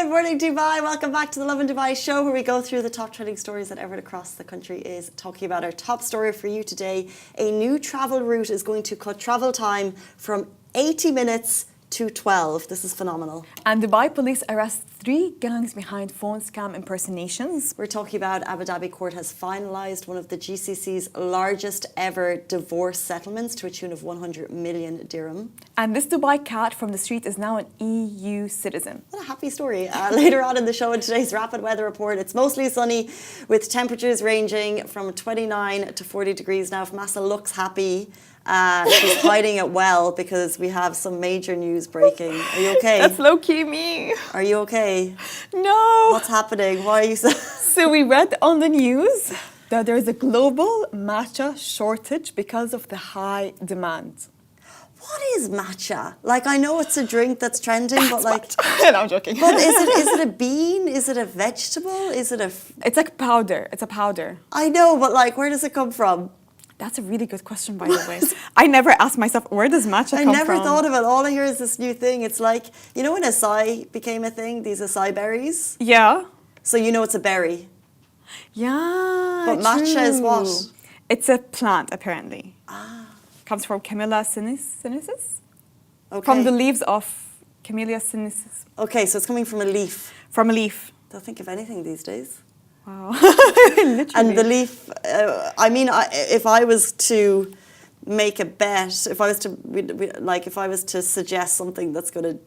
Good morning, Dubai. Welcome back to the Lovin Dubai Show, where we go through the top trending stories that everyone across the country is talking about. Our top story for you today: a new travel route is going to cut travel time from 80 minutes to 12. This is phenomenal. And Dubai police arrest 3 gangs behind phone scam impersonations. We're talking about Abu Dhabi court has finalized one of the GCC's largest ever divorce settlements to a tune of 100 million dirham. And this Dubai cat from the street is now an EU citizen. What a happy story. Later on in the show, in today's rapid weather report, it's mostly sunny with temperatures ranging from 29 to 40 degrees. Now, if Massa looks happy, she's hiding it well because we have some major news breaking. Are you okay? That's low-key me. Are you okay? No. What's happening? Why are you so... So we read on the news that there's a global matcha shortage because of the high demand. What is matcha? Like, I know it's a drink that's trending, but like... No, I'm joking. But is it a bean? Is it a vegetable? Is it a... It's like powder. It's a powder. I know, but like, where does it come from? That's a really good question, by the way. I never asked myself, where does matcha come from? I never thought of it. All I hear is this new thing. It's like, you know when acai became a thing? These acai berries? Yeah. So you know it's a berry. Yeah, But matcha is what? It's a plant, apparently. Ah. Comes from Camellia sinensis? Okay. From the leaves of Camellia sinensis. Okay, so it's coming from a leaf. From a leaf. Don't think of anything these days. Wow. Literally. And the leaf, if I was to make a bet, if I was to suggest something that's going to,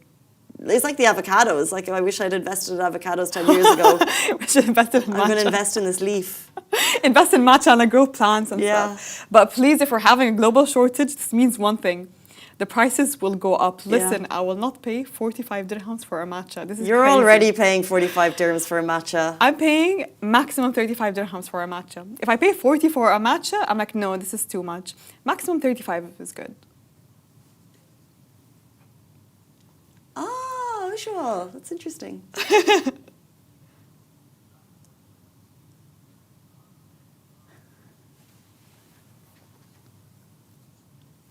it's like the avocados. Like, I wish I'd invested in avocados 10 years ago. We should invest in matcha. I'm going to invest in this leaf. Invest in matcha and like grow plants and stuff. But please, if we're having a global shortage, this means one thing. The prices will go up. Listen, I will not pay 45 dirhams for a matcha. This is You're crazy. already paying 45 dirhams for a matcha. I'm paying maximum 35 dirhams for a matcha. If I pay 40 for a matcha, I'm like, no, this is too much. Maximum 35 is good. Ah, visual. That's interesting.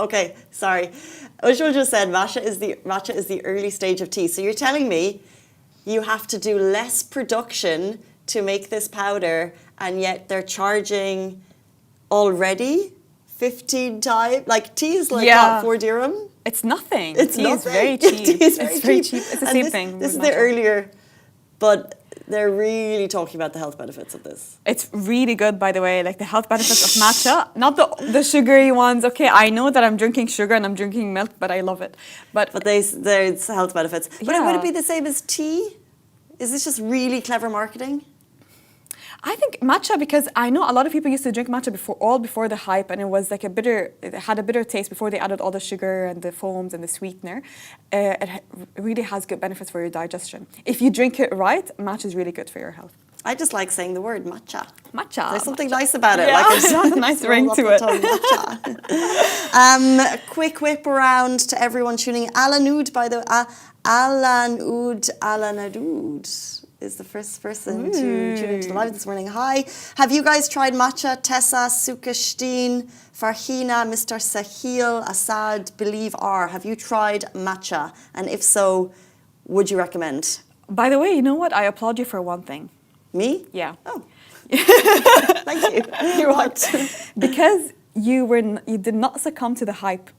Okay, sorry. Ushul just said matcha is the early stage of tea. So you're telling me you have to do less production to make this powder, and yet they're charging already 15 times. Like, tea is like what, 4 dirham? It's nothing. It's tea nothing. is very cheap. Tea is very it's very cheap. cheap. It's the And same this, thing. This is with the matcha. earlier, but they're really talking about the health benefits of this. It's really good, by the way, like the health benefits of matcha. Not the sugary ones. Okay, I know that I'm drinking sugar and I'm drinking milk, but I love it. But there's health benefits. But Yeah. would it be the same as tea? Is this just really clever marketing? I think matcha, because I know a lot of people used to drink matcha before the hype, and it was like it had a bitter taste before they added all the sugar and the foams and the sweetener. It really has good benefits for your digestion. If you drink it right, matcha is really good for your health. I just like saying the word matcha. Matcha. There's something nice about it. Yeah, like it has a nice ring to it. A quick whip around to everyone tuning in. Alanoud, by the way. Alanoud is the first person to tune into the live this morning. Hi. Have you guys tried matcha? Tessa, Sukashteen, Farhina, Mr. Sahil, Assad, Believe R. Have you tried matcha? And if so, would you recommend? By the way, you know what? I applaud you for one thing. Me? Yeah. Oh. Thank you. You're welcome. Because you did not succumb to the hype.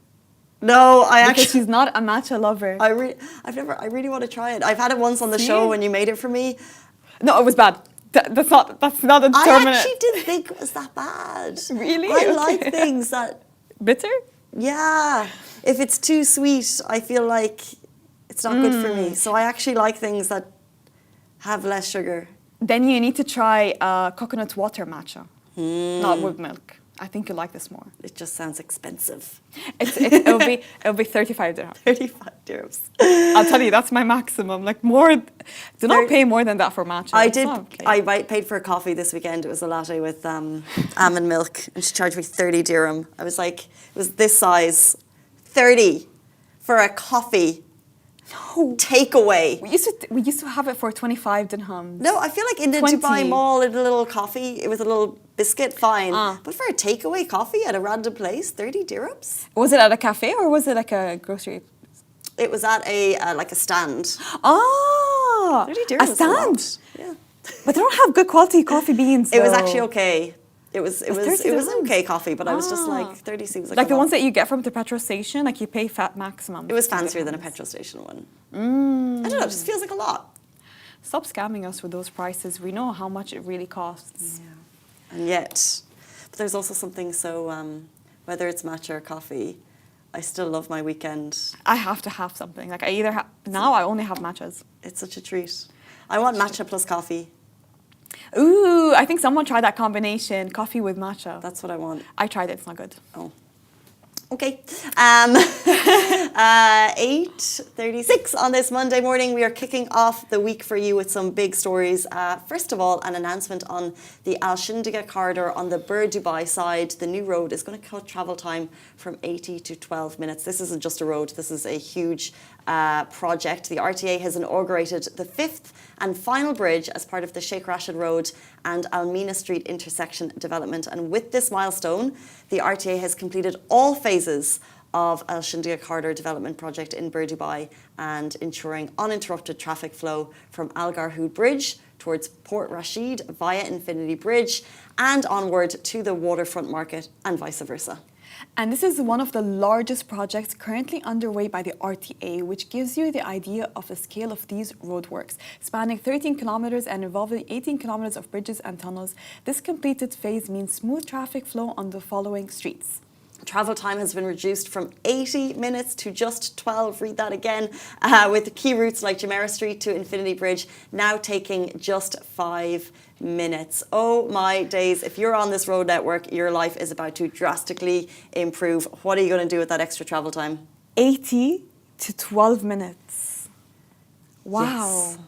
No, Because she's not a matcha lover. I really want to try it. I've had it once on the show when you made it for me. No, it was bad. That's not a determinant. I actually didn't think it was that bad. Really? I like things that... Bitter? Yeah. If it's too sweet, I feel like it's not good for me. So I actually like things that have less sugar. Then you need to try coconut water matcha. Not with milk. I think you like this more. It just sounds expensive. It'll be 35 dirhams. 35 dirhams. I'll tell you, that's my maximum. Like more, do not pay more than that for matcha. I paid for a coffee this weekend. It was a latte with almond milk, and she charged me 30 dirham. I was like, it was this size, 30 for a coffee. No. Takeaway. We used to have it for 25 dirhams. No, I feel like in the 20. Dubai Mall, in a little coffee, it was a little biscuit, fine. But for a takeaway coffee at a random place, 30 dirhams? Was it at a cafe or was it like a grocery? It was at a like a stand. Oh, 30 a dirhams. stand. Yeah. But they don't have good quality coffee beans. It was though. actually okay. It was 30 dirhams? okay coffee, but I was just like 30 seems like Like a the lot. ones that you get from the petrol station, like you pay fat maximum. It was 50 fancier than a dirhams. petrol station one. I don't know. It just feels like a lot. Stop scamming us with those prices. We know how much it really costs. Yeah. And yet, but there's also something so whether it's matcha or coffee, I still love my weekend. I have to have something. Like I either now I only have matchas. It's such a treat. I want matcha plus coffee. Ooh, I think someone tried that combination, coffee with matcha. That's what I want. I tried it. It's not good. Oh. Okay. 8:36 on this Monday morning. We are kicking off the week for you with some big stories. First of all, an announcement on the Al Shindagha corridor on the Dubai side. The new road is going to cut travel time from 80 to 12 minutes. This isn't just a road. This is a huge project. The RTA has inaugurated the fifth and final bridge as part of the Sheikh Rashid Road and Almina Street intersection development. And with this milestone, the RTA has completed all phases of Al Shindagha corridor development project in Dubai and ensuring uninterrupted traffic flow from Al Garhoud Bridge towards Port Rashid via Infinity Bridge and onward to the waterfront market and vice versa. And this is one of the largest projects currently underway by the RTA, which gives you the idea of the scale of these roadworks. Spanning 13 kilometers and involving 18 kilometers of bridges and tunnels, this completed phase means smooth traffic flow on the following streets. Travel time has been reduced from 80 minutes to just 12. Read that again. With key routes like Jumeirah Street to Infinity Bridge now taking just 5 minutes. Oh my days. If you're on this road network, your life is about to drastically improve. What are you going to do with that extra travel time? 80 to 12 minutes. Wow. Yes.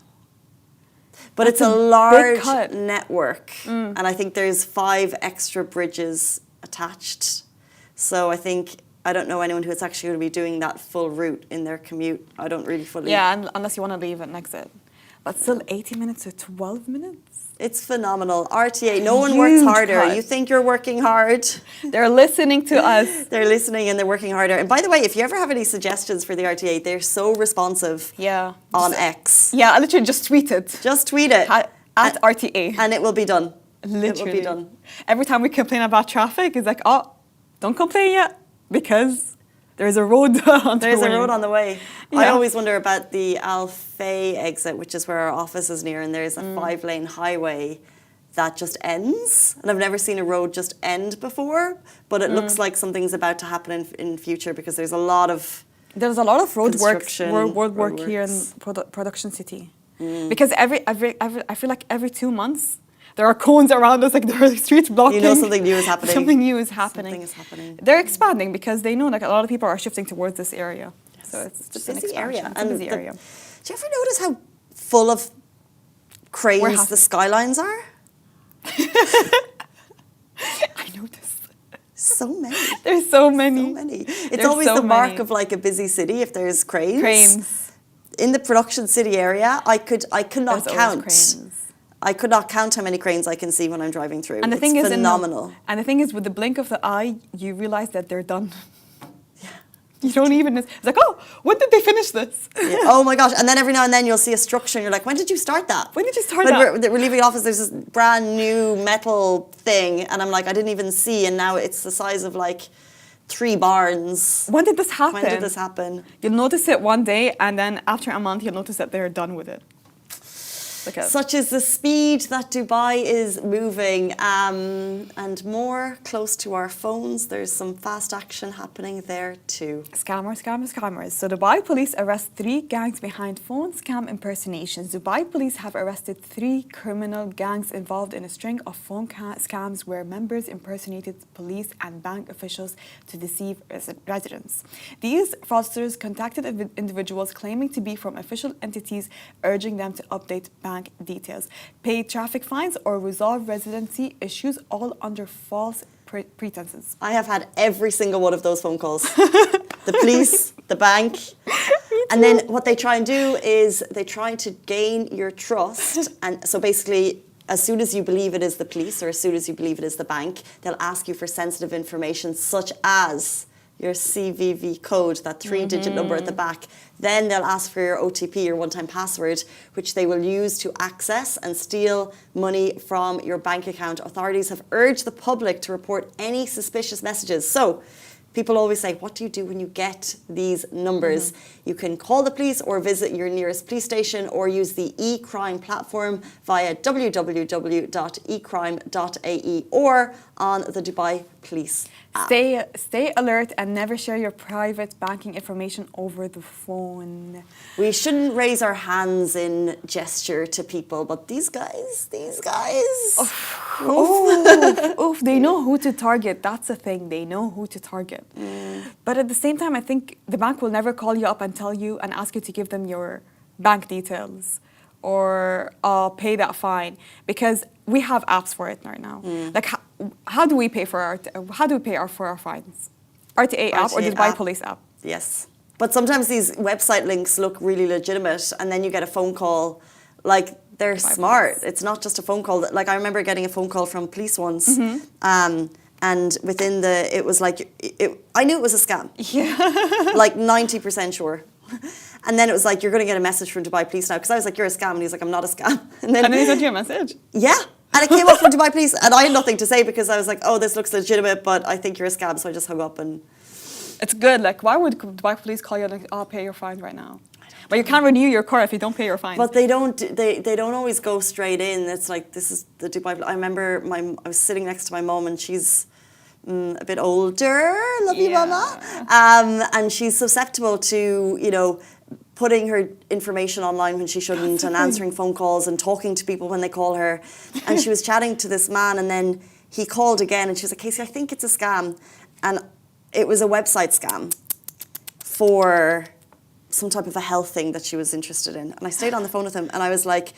But That's it's a a big large cut. network. And I think there's 5 extra bridges attached. So I don't know anyone who's actually going to be doing that full route in their commute. I don't really fully... Yeah, unless you want to leave at an exit. But still 80 minutes to 12 minutes? It's phenomenal. RTA, no one works Huge harder. cut. You think you're working hard. They're listening to us. They're listening and they're working harder. And by the way, if you ever have any suggestions for the RTA, they're so responsive Yeah. on X. Yeah, I literally just tweet it. Just tweet it. At RTA. And it will be done. Literally. It will be done. Every time we complain about traffic, it's like, oh, don't complain yet because there's a road on the way. There's a road on the way. I Yeah. always wonder about the Al Fay exit, which is where our office is near, and there's a 5-lane highway that just ends. And I've never seen a road just end before, but it looks like something's about to happen in future because there's a lot of... There's a lot of road work Construction, here in roadworks. Production City. Because I feel like every 2 months, there are cones around us, like there are streets blocking. You know something new is happening. Something new is happening. Something is happening. They're expanding because they know like a lot of people are shifting towards this area. Yes. So it's just a an busy expansion. area. It's a busy area. Do you ever notice how full of cranes Warehouse. the skylines are? I noticed. So many. There's so many. So many. It's There's always so the mark many. of like a busy city if there's cranes. Cranes. In the production city area, I could not There's always count. cranes. I could not count how many cranes I can see when I'm driving through. And the It's thing is, phenomenal. and the thing is, with the blink of the eye, you realize that they're done. You don't even. It's like, oh, when did they finish this? Yeah. Oh my gosh! And then every now and then you'll see a structure, and you're like, "When did you start that? When did you start when that?" We're leaving office. There's this brand new metal thing, and I'm like, I didn't even see, and now it's the size of like 3 barns. When did this happen? When did this happen? You'll notice it one day, and then after a month, you'll notice that they're done with it. Look at Such is the speed that Dubai is moving, and more close to our phones. There's some fast action happening there too. Scammers. So Dubai police arrest 3 gangs behind phone scam impersonations. Dubai police have arrested 3 criminal gangs involved in a string of phone scams where members impersonated police and bank officials to deceive residents. These fraudsters contacted individuals claiming to be from official entities, urging them to update bank details, pay traffic fines, or resolve residency issues, all under false pretenses. I have had every single one of those phone calls. The police, the bank. And then what they try and do is they try to gain your trust. And so basically, as soon as you believe it is the police or as soon as you believe it is the bank, they'll ask you for sensitive information such as your CVV code, that 3-digit number at the back. Then they'll ask for your OTP, your one-time password, which they will use to access and steal money from your bank account. Authorities have urged the public to report any suspicious messages. So, people always say, what do you do when you get these numbers? You can call the police or visit your nearest police station or use the eCrime platform via www.ecrime.ae or on the Dubai Police app. Stay alert and never share your private banking information over the phone. We shouldn't raise our hands in gesture to people, but these guys. Oof, they know who to target. That's the thing. They know who to target. But at the same time, I think the bank will never call you up and tell you and ask you to give them your bank details or pay that fine, because we have apps for it right now. Like, how do we pay for our fines? RTA app or the Dubai Police app? Yes. But sometimes these website links look really legitimate, and then you get a phone call. Like, they're smart. It's not just a phone call. Like, I remember getting a phone call from police once, and within it was like, I knew it was a scam. Yeah. Like 90% sure. And then it was like, you're going to get a message from Dubai Police now. Because I was like, you're a scam. And he's like, I'm not a scam. And then he sent you a message? Yeah. And it came up from Dubai Police. And I had nothing to say because I was like, oh, this looks legitimate, but I think you're a scam. So I just hung up and... It's good. Like, why would Dubai Police call you and like, oh, pay your fine right now? But you can't renew your car if you don't pay your fine. But they don't always go straight in. It's like, this is the Dubai... I remember I was sitting next to my mum, and she's a bit older, love you, mama. And she's susceptible to, putting her information online when she shouldn't, and answering phone calls and talking to people when they call her. And she was chatting to this man, and then he called again, and she was like, Casey, I think it's a scam. And it was a website scam for some type of a health thing that she was interested in. And I stayed on the phone with him, and I was like,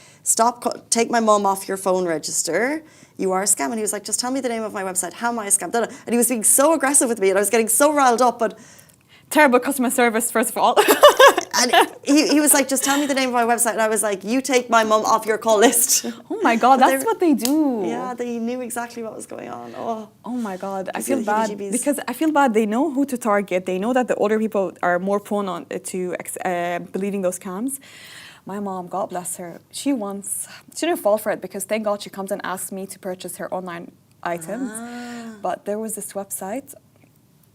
take my mum off your phone register. You are a scam. And he was like, just tell me the name of my website. How am I a scam? And he was being so aggressive with me, and I was getting so riled up, but... Terrible customer service, first of all. And he was like, just tell me the name of my website. And I was like, you take my mum off your call list. Oh my God, that's what they do. Yeah, they knew exactly what was going on. Oh my God, I feel bad. Because I feel bad, they know who to target. They know that the older people are more prone to believing those scams. My mom, God bless her, she didn't fall for it, because thank God she comes and asks me to purchase her online items. But there was this website,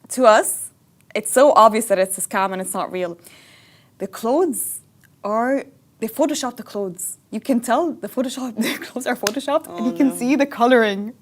to us, it's so obvious that it's a scam and it's not real. The clothes they Photoshop the clothes. You can tell the clothes are Photoshopped, and you can see the coloring.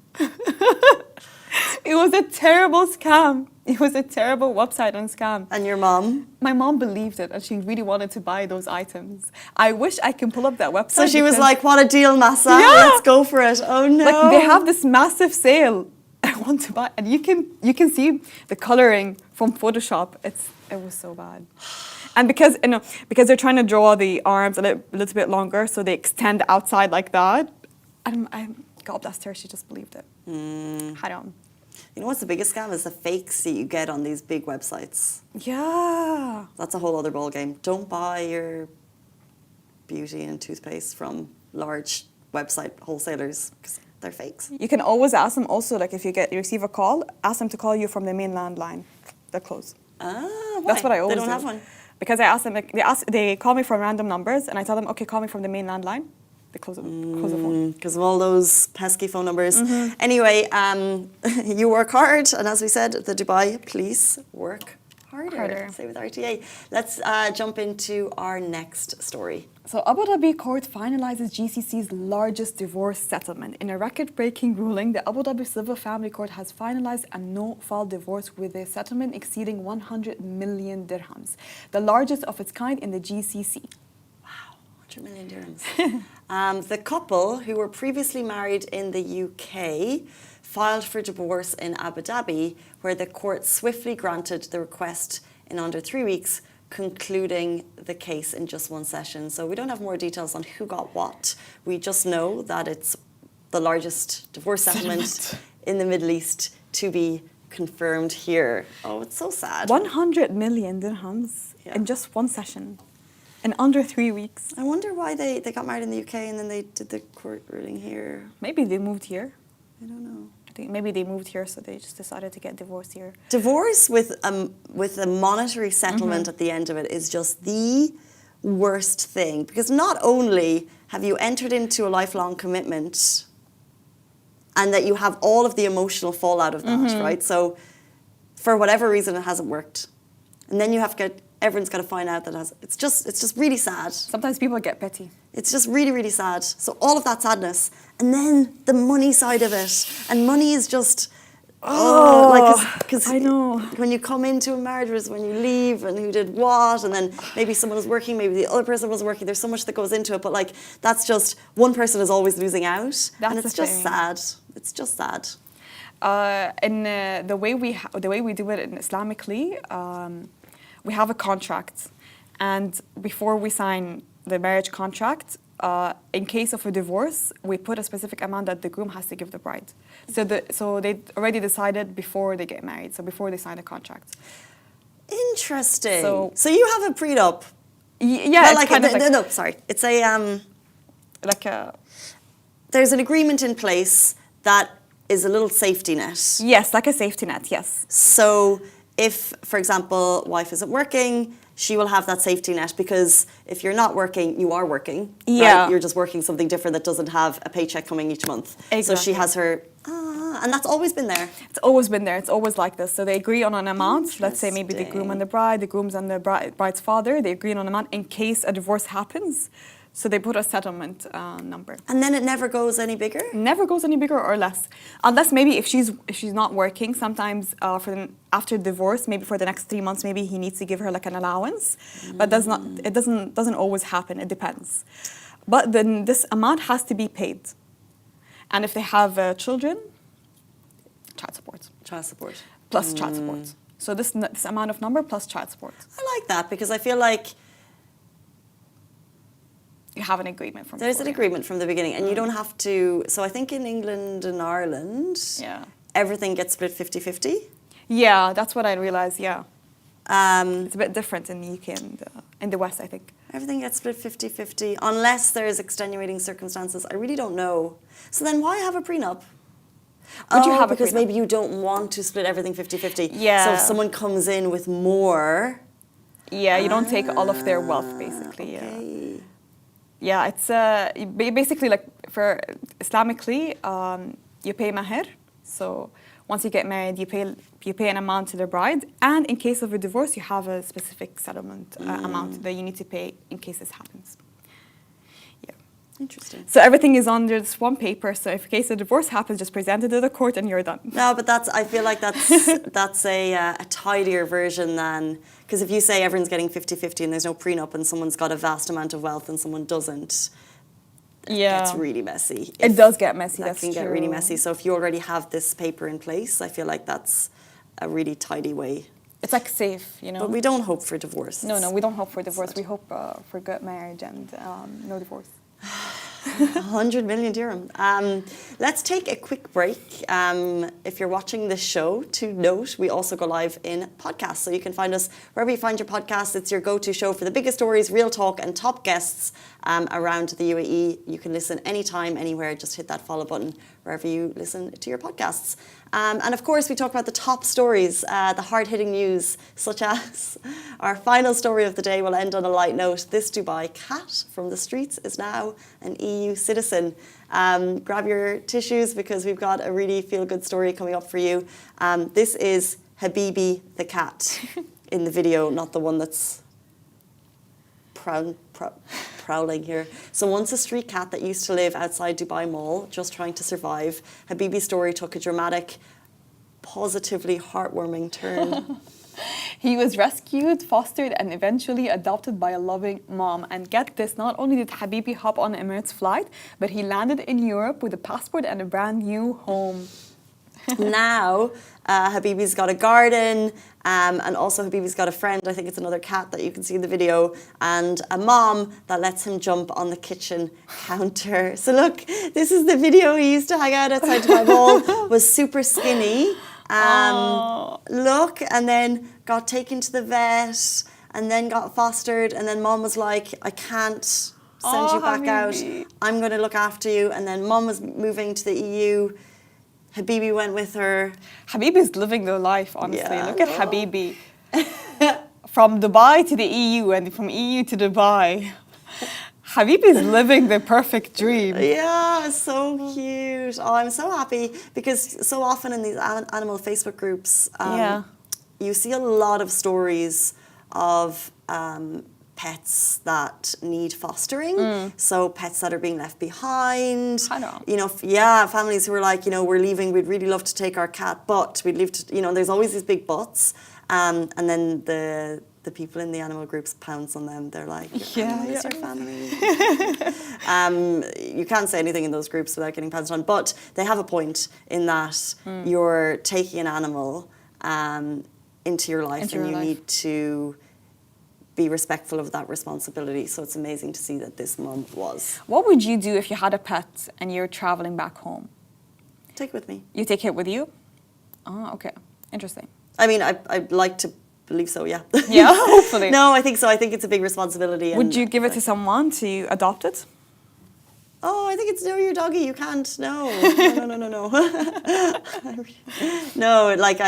It was a terrible scam. It was a terrible website and scam. And your mom? My mom believed it, and she really wanted to buy those items. I wish I can pull up that website. So she was like, what a deal, Massa. Yeah. Let's go for it. Oh no. Like, they have this massive sale. I want to buy, and you can see the coloring from Photoshop. It was so bad, and because they're trying to draw the arms a little bit longer, so they extend outside like that. And God bless her, she just believed it. Haram. You know what's the biggest scam is the fakes that you get on these big websites. Yeah, that's a whole other ball game. Don't buy your beauty and toothpaste from large website wholesalers, because they're fakes. You can always ask them also, like, if you receive a call, ask them to call you from the main landline. They're closed. Why? That's what I always do. They don't have one? Because I ask them, like, they call me from random numbers, and I tell them, okay, call me from the main landline. They close the phone. Because of all those pesky phone numbers. Anyway, you work hard, and as we said, the Dubai police work harder. Say with RTA. Let's jump into our next story. So Abu Dhabi court finalizes GCC's largest divorce settlement. In a record-breaking ruling, the Abu Dhabi Civil Family Court has finalized a no-fault divorce with a settlement exceeding 100 million dirhams, the largest of its kind in the GCC. Wow, 100 million dirhams. The couple, who were previously married in the UK, filed for divorce in Abu Dhabi, where the court swiftly granted the request in under 3 weeks, concluding the case in just one session. So we don't have more details on who got what. We just know that it's the largest divorce settlement in the Middle East to be confirmed here. Oh, it's so sad. 100 million dirhams in just one session, in under 3 weeks. I wonder why they got married in the UK and then they did the court ruling here. Maybe they moved here. I don't know. Maybe they moved here, so they just decided to get divorced here. Divorce with a monetary settlement at the end of it is just the worst thing, because not only have you entered into a lifelong commitment and that you have all of the emotional fallout of that, right? So for whatever reason it hasn't worked. And then you have to everyone's got to find out that it's just really sad. Sometimes people get petty. It's just really, really sad. So all of that sadness. And then the money side of it. And money is just, because I know. when you come into a marriage versus when you leave and who did what, and then maybe someone was working, maybe the other person was working. There's so much that goes into it. But like, that's just, one person is always losing out. That's and it's just sad. It's just sad. And the way we do it in Islamically, we have a contract, and before we sign the marriage contract, in case of a divorce, we put a specific amount that the groom has to give the bride. So they already decided before they get married, so before they sign the contract. Interesting. So you have a prenup. Yeah, Not it's like kind of like, no, sorry. It's a like a... There's an agreement in place that is a little safety net. Yes, like a safety net, yes. So if, for example, wife isn't working, she will have that safety net, because if you're not working, you are working. Yeah. Right? You're just working something different that doesn't have a paycheck coming each month. Exactly. So she has her, and that's always been there. It's always been there. It's always like this. So they agree on an amount. Let's say maybe the groom and the bride, the groom's and the bride's father, they agree on an amount in case a divorce happens. So they put a settlement number. And then it never goes any bigger? Never goes any bigger or less, unless maybe if she's not working. Sometimes after divorce, maybe for the next 3 months, maybe he needs to give her like an allowance. But it doesn't always happen. It depends. But then this amount has to be paid. And if they have children, child support. Child support. Plus child support. So this amount of number plus child support. I like that, because I feel like you have an agreement from there's before, an agreement from the beginning, and you don't have to. So I think in England and Ireland, everything gets split 50-50. Yeah, that's what I realized. Yeah, it's a bit different in the UK and in the West, I think. Everything gets split 50-50 unless there's extenuating circumstances. I really don't know. So then why have a prenup? Would you have because a prenup? maybe you don't want to split everything 50-50. Yeah. So if someone comes in with more, yeah, you don't take all of their wealth, basically. Okay. Yeah, it's basically like for Islamically, you pay maher. So once you get married, you pay an amount to the bride, and in case of a divorce, you have a specific settlement amount that you need to pay in case this happens. Yeah. Interesting. So everything is under this one paper. So if in case a divorce happens, just present it to the court and you're done. No, but I feel like that's a tidier version than, because if you say everyone's getting 50-50 and there's no prenup and someone's got a vast amount of wealth and someone doesn't, it gets really messy. It does get messy, That that's can get true. really messy. So if you already have this paper in place, I feel like that's a really tidy way. It's like safe, you know. But we don't hope for divorce. No, we don't hope for divorce. We hope for good marriage and no divorce. 100 million dirham. Let's take a quick break. If you're watching this show, to note, we also go live in podcasts. So you can find us wherever you find your podcasts. It's your go-to show for the biggest stories, real talk, and top guests around the UAE. You can listen anytime, anywhere. Just hit that follow button wherever you listen to your podcasts. And of course, we talk about the top stories, the hard-hitting news, such as our final story of the day will end on a light note. This Dubai cat from the streets is now an EU citizen. Grab your tissues, because we've got a really feel-good story coming up for you. This is Habibi the cat in the video, not the one that's prowling here. So once a street cat that used to live outside Dubai Mall, just trying to survive, Habibi's story took a dramatic, positively heartwarming turn. He was rescued, fostered, and eventually adopted by a loving mom. And get this, not only did Habibi hop on Emirates flight, but he landed in Europe with a passport and a brand new home. Now, Habibi's got a garden, and also Habibi's got a friend, I think it's another cat that you can see in the video, and a mom that lets him jump on the kitchen counter. So look, this is the video. He used to hang out outside Dubai Mall, was super skinny. Look, and then got taken to the vet, and then got fostered, and then mom was like, I can't send you back out. Habibi. I'm going to look after you. And then mom was moving to the EU. Habibi went with her. Habibi's living the life, honestly. Yeah, Look at Habibi. From Dubai to the EU and from EU to Dubai. Habibi's living the perfect dream. Yeah, so cute. Oh, I'm so happy because so often in these animal Facebook groups, you see a lot of stories of pets that need fostering. So pets that are being left behind. I know. You know, families who are like, you know, we're leaving. We'd really love to take our cat, but we'd leave to, you know, there's always these big buts. And then the people in the animal groups pounce on them. They're like, your animal is your family. You can't say anything in those groups without getting pounced on. But they have a point in that you're taking an animal into your life and you need to be respectful of that responsibility. So it's amazing to see that this mum was. What would you do if you had a pet and you're traveling back home? Take it with me. You take it with you? Oh, okay. Interesting. I mean, I'd like to believe so, yeah. Yeah, hopefully. No, I think so. I think it's a big responsibility. Would you give it to someone to adopt it? Oh, I think it's no, your doggy. You can't. No. No. No, like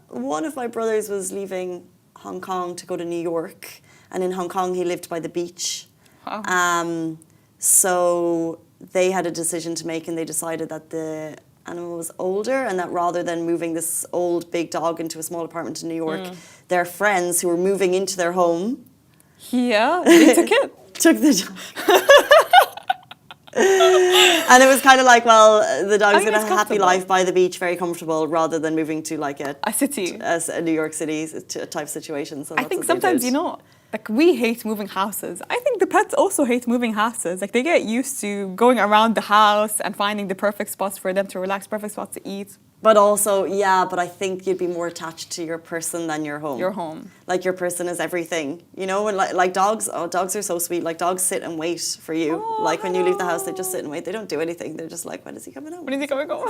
one of my brothers was leaving Hong Kong to go to New York. And in Hong Kong, he lived by the beach. Wow. So they had a decision to make and they decided that the animal was older and that rather than moving this old big dog into a small apartment in New York, their friends who were moving into their home they took it. Took the dog. And it was kind of like, well, the dog's going to have a happy life by the beach, very comfortable, rather than moving to like a city, a New York City type situation. So I think sometimes, you know, like we hate moving houses. I think the pets also hate moving houses. Like they get used to going around the house and finding the perfect spots for them to relax, perfect spots to eat. But also, but I think you'd be more attached to your person than your home. Your home. Like your person is everything, you know? And like dogs, dogs are so sweet. Like dogs sit and wait for you. Oh, like when you leave the house, they just sit and wait. They don't do anything. They're just like, when is he coming home? When is he coming home?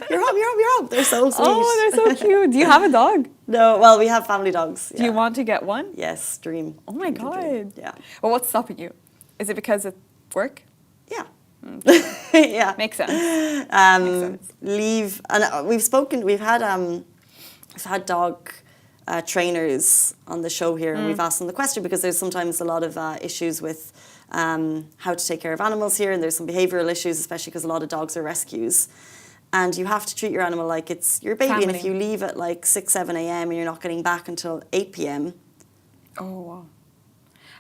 You're home. They're so sweet. Oh, they're so cute. Do you have a dog? No, well, we have family dogs. Do you want to get one? Yes, dream. Oh my God. Yeah. Well, what's stopping you? Is it because of work? Yeah. Yeah. Makes sense. Makes sense. Leave, and we've had dog trainers on the show here, and we've asked them the question because there's sometimes a lot of issues with how to take care of animals here, and there's some behavioural issues, especially because a lot of dogs are rescues. And you have to treat your animal like it's your baby. Family. And if you leave at like 6, 7 a.m. and you're not getting back until 8 p.m. Oh, wow.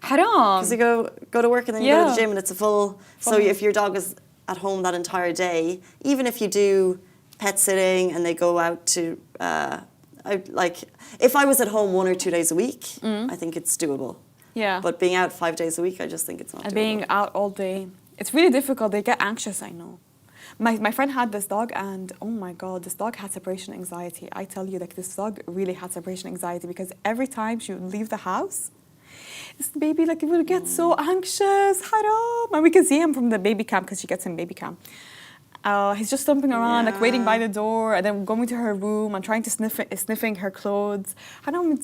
Haram. Because you go to work and then you go to the gym and it's a full. So if your dog is at home that entire day, even if you do pet sitting and they go out to, if I was at home 1 or 2 days a week, I think it's doable. Yeah. But being out 5 days a week, I just think it's not doable. And being out all day, it's really difficult. They get anxious, I know. My friend had this dog and oh my God, this dog had separation anxiety. I tell you, like this dog really had separation anxiety because every time she would leave the house, this baby like it would get so anxious. Haram. And we can see him from the baby cam because she gets him baby cam. He's just stomping around, like waiting by the door and then going to her room and trying to sniffing her clothes. Haram,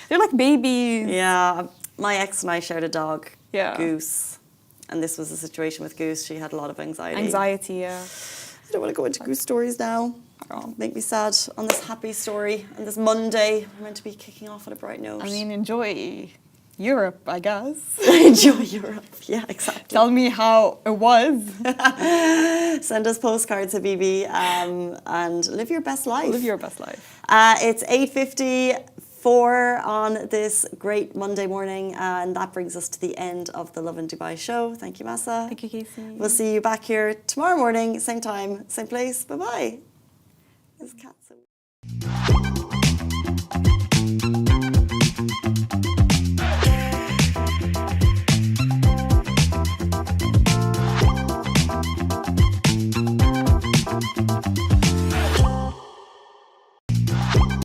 they're like babies. Yeah, my ex and I shared a dog, Yeah. Goose. And this was the situation with Goose. She had a lot of anxiety. Anxiety, yeah. I don't want to go into Goose stories now. Oh, make me sad on this happy story. On this Monday, we're meant to be kicking off on a bright note. I mean, enjoy Europe, I guess. Enjoy Europe. Yeah, exactly. Tell me how it was. Send us postcards, Habibi, and live your best life. Live your best life. It's 8:54 on this great Monday morning, and that brings us to the end of the Lovin Dubai Show. Thank you, Massa. Thank you, Casey. We'll see you back here tomorrow morning, same time, same place. Bye-bye. This cat's so